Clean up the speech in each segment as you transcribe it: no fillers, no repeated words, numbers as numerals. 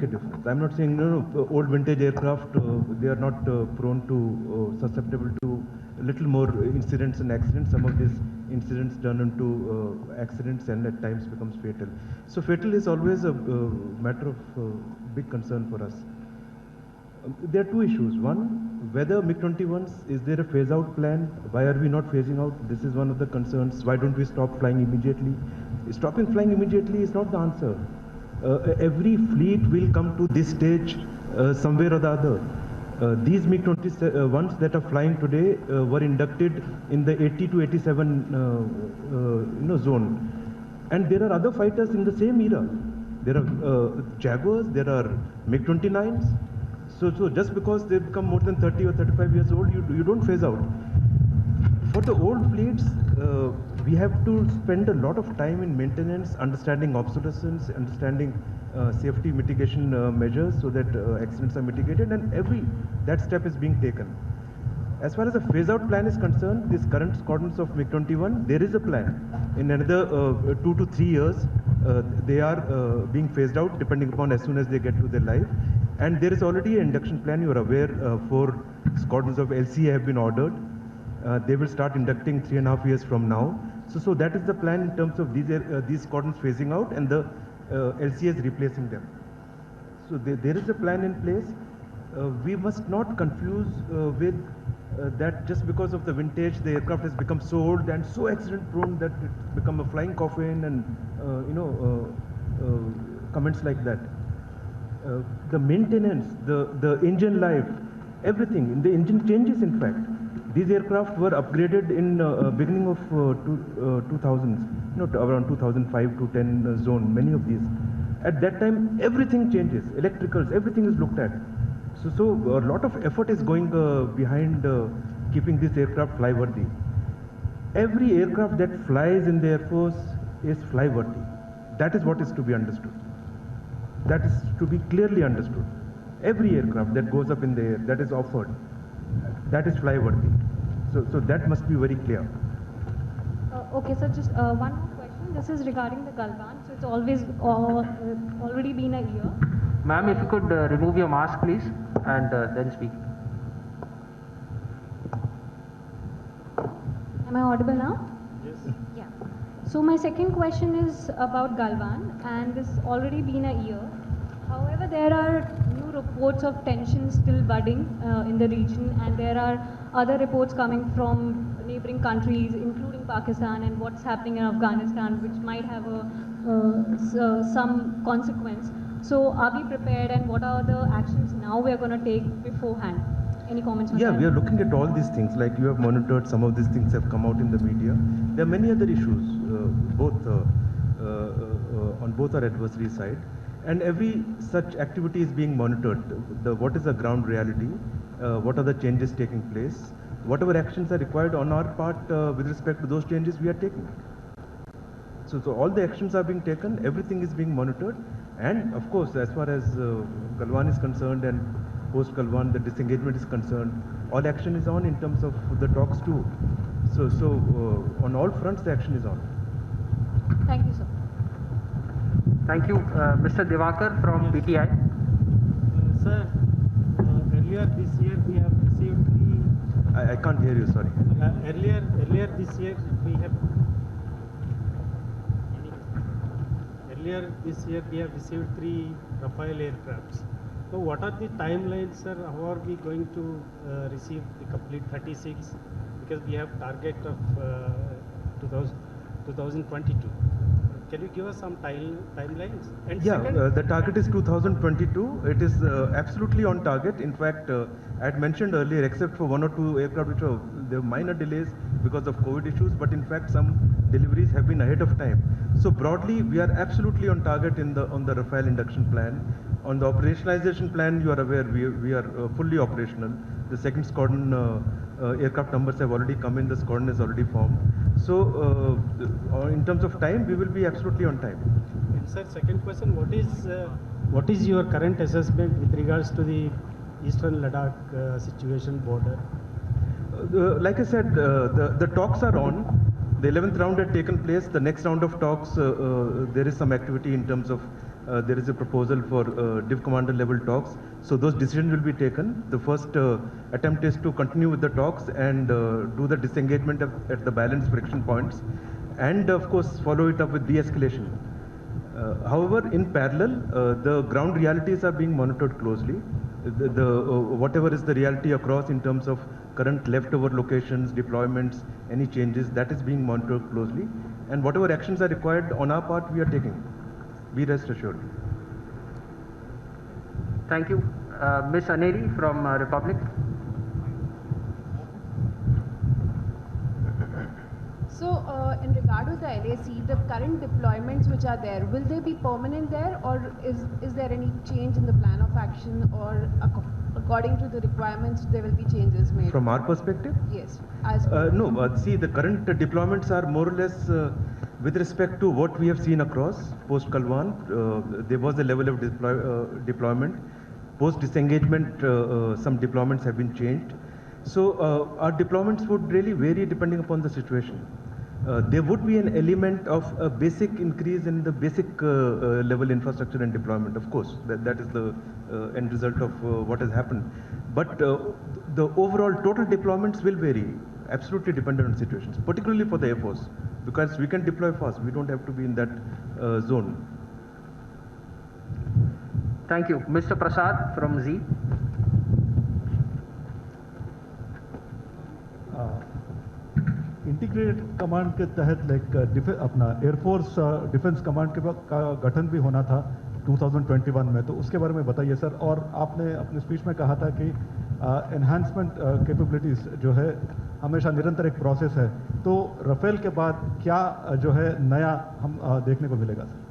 a difference. I'm not saying old vintage aircraft, they are not prone to, susceptible to a little more incidents and accidents. Some of these incidents turn into accidents and at times becomes fatal. So fatal is always a matter of big concern for us. There are two issues. One, whether MiG-21s, is there a phase-out plan? Why are we not phasing out? This is one of the concerns. Why don't we stop flying immediately? Stopping flying immediately is not the answer. Every fleet will come to this stage somewhere or the other. These MiG-21s that are flying today were inducted in the 80 to 87 zone. And there are other fighters in the same era. There are Jaguars, there are MiG-29s. So just because they become more than 30 or 35 years old, you don't phase out. For the old fleets, we have to spend a lot of time in maintenance, understanding obsolescence, understanding safety mitigation measures so that accidents are mitigated, and that step is being taken. As far as the phase-out plan is concerned, these current squadrons of MiG-21, there is a plan. In another 2 to 3 years, they are being phased out, depending upon as soon as they get to their life. And there is already an induction plan. You are aware, 4 squadrons of LCA have been ordered. They will start inducting 3.5 years from now. So that is the plan in terms of these squadrons phasing out and the LCAs replacing them. So there is a plan in place. We must not confuse with that just because of the vintage, the aircraft has become so old and so accident prone that it's become a flying coffin and comments like that. The maintenance, the engine life, everything, the engine changes in fact. These aircraft were upgraded in beginning of 2000s, around 2005 to 10 zone, many of these. At that time, everything changes, electricals, everything is looked at. So a lot of effort is going behind keeping this aircraft flyworthy. Every aircraft that flies in the Air Force is flyworthy. That is what is to be understood. That is to be clearly understood. Every aircraft that goes up in the air, that is offered, that is flyworthy. So that must be very clear. Okay, so just one more question. This is regarding the Galwan. So it's already been a year. Ma'am, if you could remove your mask, please, and then speak. Am I audible now? Yes. Yeah. So my second question is about Galwan, and this already been a year. However, there are new reports of tension still budding in the region, and there are other reports coming from neighboring countries, including Pakistan, and what's happening in Afghanistan, which might have some consequence. So are we prepared, and what are the actions now we are going to take beforehand? Any comments on that? Yeah, we are looking at all these things. Like you have monitored, some of these things have come out in the media. There are many other issues, on both our adversary side. And every such activity is being monitored. What is the ground reality? What are the changes taking place? Whatever actions are required on our part with respect to those changes, we are taking. So all the actions are being taken, everything is being monitored. And of course, as far as Galwan is concerned and post-Galwan, the disengagement is concerned, all action is on in terms of the talks too. So on all fronts, the action is on. Thank you, sir. Thank you. Mr. Divakar from PTI. Sir, earlier this year we have received I can't hear you, sorry. earlier this year we have received 3 Rafale aircrafts. So what are the timelines, sir? How are we going to receive the complete 36? Because we have target of 2022. Can you give us some timelines? And Yeah, second, the target is 2022. It is absolutely on target. In fact, I had mentioned earlier, except for 1 or 2 aircraft which there were minor delays because of COVID issues, but in fact some deliveries have been ahead of time. So broadly, we are absolutely on target on the Rafale induction plan. On the operationalization plan, you are aware we are fully operational. The second squadron aircraft numbers have already come in. The squadron is already formed. So in terms of time, we will be absolutely on time. and sir, second question: what is your current assessment with regards to the Eastern Ladakh situation border? Like I said, the talks are on. The 11th round had taken place. The next round of talks, there is some activity in terms of there is a proposal for div commander level talks. So those decisions will be taken. The first attempt is to continue with the talks and do the disengagement at the balance friction points, and of course follow it up with de-escalation. However, in parallel, the ground realities are being monitored closely. Whatever is the reality across in terms of current leftover locations, deployments, any changes, that is being monitored closely. And whatever actions are required on our part, we are taking. Be rest assured. Thank you. Ms. Aneri from Republic. So, in regard to the LAC, the current deployments which are there, will they be permanent there, or is there any change in the plan of action, or according to the requirements there will be changes made? From our perspective? Yes. No, see, the current deployments are more or less with respect to what we have seen across post Galwan. There was a level of deployment. Post disengagement, some deployments have been changed. So our deployments would really vary depending upon the situation. There would be an element of a basic increase in the basic level infrastructure and deployment, of course. That is the end result of what has happened. But the overall total deployments will vary, absolutely dependent on situations, particularly for the Air Force, because we can deploy fast. We don't have to be in that zone. Thank you. Mr. Prasad from Z. Integrated command के तहत अपना air force defence command का गठन भी होना था 2021 में, तो उसके बारे में बताइए सर। और आपने अपने स्पीच में कहा था कि एनहांसमेंट कैपेबिलिटीज जो है हमेशा निरंतर एक प्रोसेस है, तो राफेल के बाद क्या जो है नया हम देखने को मिलेगा सर?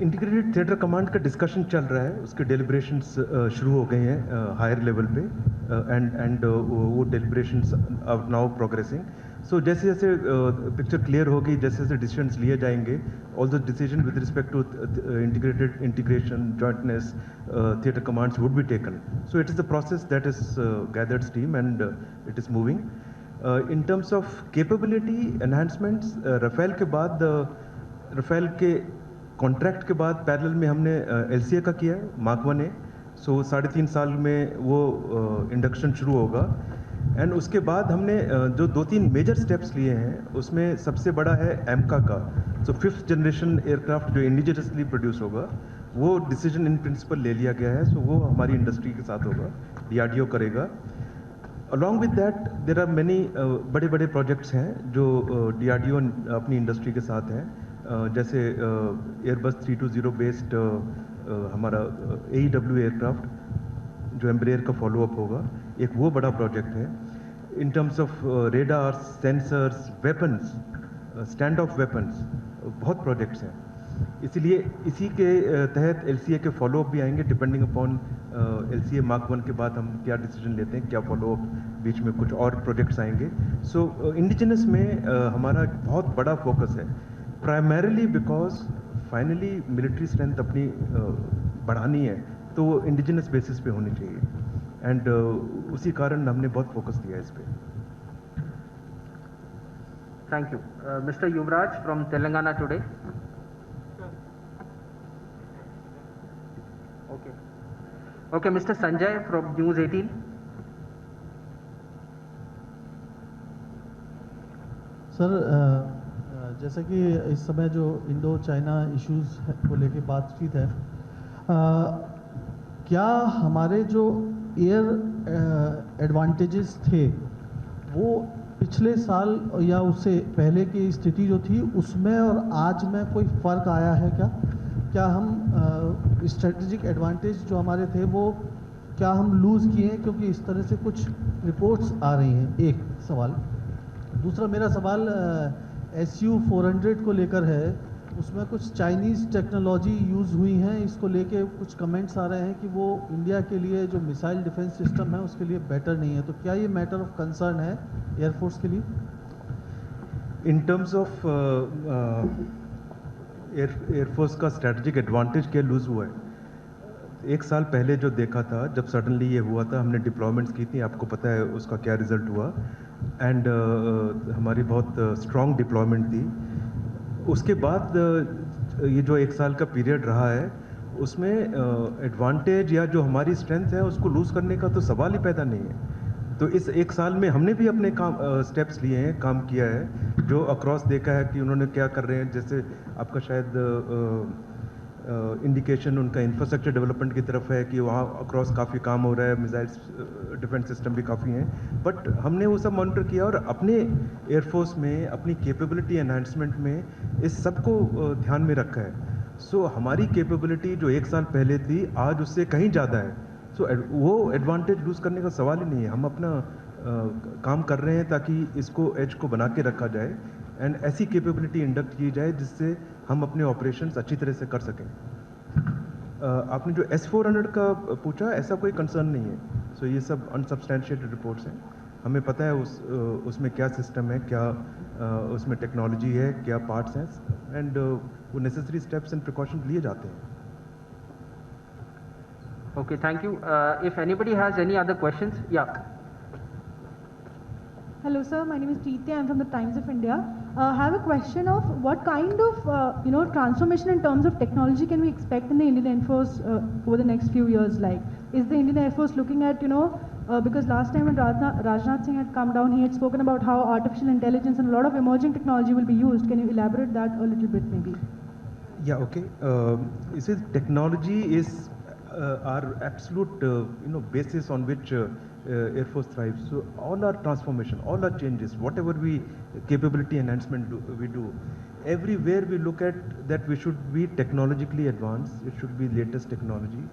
इंटीग्रेटेड थिएटर कमांड का डिस्कशन चल रहा है, उसके डेलिब्रेशंस शुरू हो गए हैं हायर लेवल पे, एंड वो डेलिब्रेशंस आर नाउ प्रोग्रेसिंग। सो जैसे जैसे पिक्चर क्लियर होगी, जैसे जैसे डिसीजंस लिए जाएंगे, all the decision with respect to integration, jointness, theatre commands would be taken. So it is the process that is gathered steam and it is moving. In terms of capability enhancements, Rafale के बाद, Rafale के contract के बाद parallel में हमने LCA का किया है, Mark 1A। सो 3.5 साल में वो इंडक्शन शुरू होगा, एंड उसके बाद हमने जो 2-3 मेजर स्टेप्स लिए हैं, उसमें सबसे बड़ा है AMCA का। सो 5th जनरेशन एयरक्राफ्ट जो इंडिजिनसली प्रोड्यूस होगा, वो डिसीजन इन प्रिंसिपल ले लिया गया है। सो वो हमारी इंडस्ट्री के साथ होगा, DRDO करेगा। Along with that there are many बड़े बड़े प्रोजेक्ट्स हैं जो DRDO अपनी इंडस्ट्री के साथ हैं, जैसे एयरबस 320 बेस्ड हमारा AEW एयरक्राफ्ट जो एम्ब्रेयर का फॉलोअप होगा, एक वो बड़ा प्रोजेक्ट है। इन terms of radars, sensors, weapons, stand of weapons, बहुत प्रोजेक्ट्स हैं। इसीलिए इसी के तहत LCA के फॉलोअप भी आएंगे, डिपेंडिंग अपॉन LCA Mark 1 के बाद हम क्या डिसीजन लेते हैं, क्या फॉलोअप, बीच में कुछ और प्रोजेक्ट्स आएंगे। सो इंडिजिनस में हमारा बहुत बड़ा फोकस है, primarily because finally military strength अपनी बढ़ानी है, तो वो इंडिजिनस बेसिस पे होनी चाहिए, एंड उसी कारण हमने बहुत फोकस दिया है इस पे। Thank you. Mr. Yuvraj from Telangana Today. Okay. Okay, Mr. Sanjay from News 18. Sir, जैसा कि इस समय जो इंडो चाइना इश्यूज को लेके बातचीत है, क्या हमारे जो एयर एडवांटेजेस थे वो पिछले साल या उससे पहले की स्थिति जो थी उसमें और आज में कोई फ़र्क आया है क्या? क्या हम स्ट्रेटजिक एडवांटेज जो हमारे थे वो क्या हम लूज़ किए हैं, क्योंकि इस तरह से कुछ रिपोर्ट्स आ रही हैं? एक सवाल। दूसरा मेरा सवाल SU-400 को लेकर है, उसमें कुछ चाइनीज़ टेक्नोलॉजी यूज़ हुई हैं, इसको लेके कुछ कमेंट्स आ रहे हैं कि वो इंडिया के लिए जो मिसाइल डिफेंस सिस्टम है उसके लिए बेटर नहीं है, तो क्या ये मैटर ऑफ कंसर्न है एयरफोर्स के लिए? इन टर्म्स ऑफ एयरफोर्स का स्ट्रेटजिक एडवांटेज क्या लूज़ हुआ है, 1 साल पहले जो देखा था, जब सडनली ये हुआ था, हमने डिप्लॉयमेंट्स की थी, आपको पता है उसका क्या रिजल्ट हुआ, एंड हमारी बहुत स्ट्रॉन्ग डिप्लॉयमेंट थी। उसके बाद ये जो 1 साल का पीरियड रहा है उसमें एडवांटेज या जो हमारी स्ट्रेंथ है उसको लूज़ करने का तो सवाल ही पैदा नहीं है। तो इस 1 साल में हमने भी अपने काम स्टेप्स लिए हैं, काम किया है, जो अक्रॉस देखा है कि उन्होंने क्या कर रहे हैं। जैसे आपका शायद इंडिकेशन उनका इंफ्रास्ट्रक्चर डेवलपमेंट की तरफ है कि वहाँ अक्रॉस काफ़ी काम हो रहा है, मिसाइल्स डिफेंस सिस्टम भी काफ़ी हैं। बट हमने वो सब मॉनिटर किया और अपने एयरफोर्स में अपनी कैपेबिलिटी एनहांसमेंट में इस सब को ध्यान में रखा है। सो हमारी कैपेबिलिटी जो 1 साल पहले थी आज उससे कहीं ज़्यादा है। सो वो एडवांटेज लूज़ करने का सवाल ही नहीं है। हम अपना काम कर रहे हैं ताकि इसको एज को बना के रखा जाए एंड ऐसी कैपेबिलिटी इंडक्ट की जाए जिससे हम अपने ऑपरेशंस अच्छी तरह से कर सकें। आपने जो S-400 का पूछा, ऐसा कोई कंसर्न नहीं है। सो ये सब अनसब्सटेंशिएटेड रिपोर्ट्स हैं। हमें पता है उसमें क्या सिस्टम है, क्या उसमें टेक्नोलॉजी है, क्या पार्ट्स हैं एंड वो नेसेसरी स्टेप्स एंड प्रिकॉशंस लिए जाते हैं। Okay, thank you. If anybody has any other questions, yeah. Hello sir, my name is Preeti. I'm from the Times of India. I have a question of what kind of transformation in terms of technology can we expect in the Indian Air Force over the next few years? Like, is the Indian Air Force looking at because last time when Rajnath Singh had come down, he had spoken about how artificial intelligence and a lot of emerging technology will be used. Can you elaborate that a little bit, maybe? Yeah, okay. You see, technology is our absolute basis on which Air Force thrives. So all our transformation, all our changes, whatever we capability enhancement we do, everywhere we look at that we should be technologically advanced. It should be latest technology,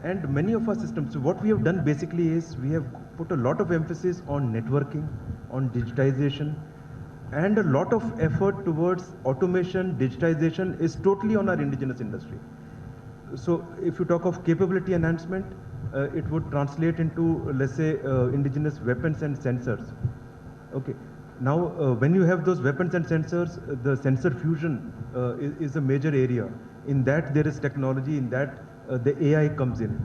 and many of our systems. So what we have done basically is we have put a lot of emphasis on networking, on digitization, and a lot of effort towards automation. Digitization is totally on our indigenous industry. So if you talk of capability enhancement, it would translate into, let's say, indigenous weapons and sensors. Okay. Now, when you have those weapons and sensors, the sensor fusion is a major area. In that, there is technology. In that, the AI comes in.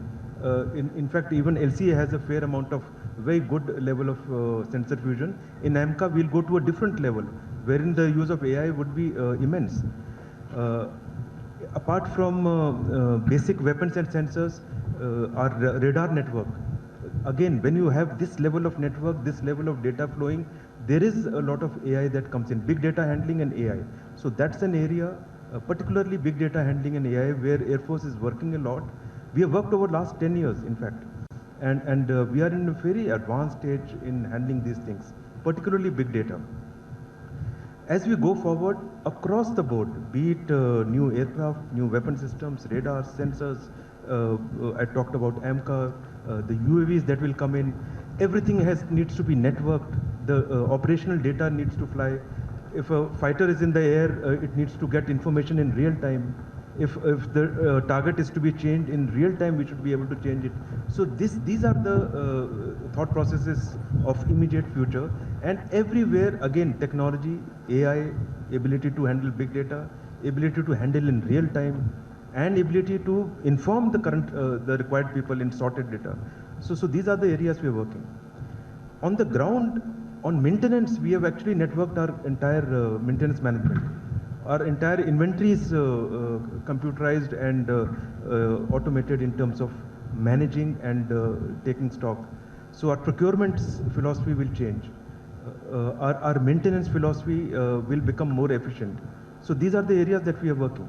In fact, even LCA has a fair amount of very good level of sensor fusion. In AMCA, we'll go to a different level, wherein the use of AI would be immense. Apart from basic weapons and sensors, our radar network. Again, when you have this level of network, this level of data flowing, there is a lot of AI that comes in, big data handling and AI. So that's an area, particularly big data handling and AI, where Air Force is working a lot. We have worked over last 10 years, in fact, and we are in a very advanced stage in handling these things, particularly big data. As we go forward across the board, be it new aircraft, new weapon systems, radars, sensors, I talked about AMCA, the UAVs that will come in, everything needs to be networked, the operational data needs to fly. If a fighter is in the air, it needs to get information in real time. If the target is to be changed in real time, we should be able to change it. So these are the thought processes of immediate future, and everywhere again technology, AI, ability to handle big data, ability to handle in real time, and ability to inform the required people in sorted data. So these are the areas we are working. On the ground, on maintenance, we have actually networked our entire maintenance management. Our entire inventory is computerized and automated in terms of managing and taking stock. So our procurement philosophy will change. Our maintenance philosophy will become more efficient. So these are the areas that we are working.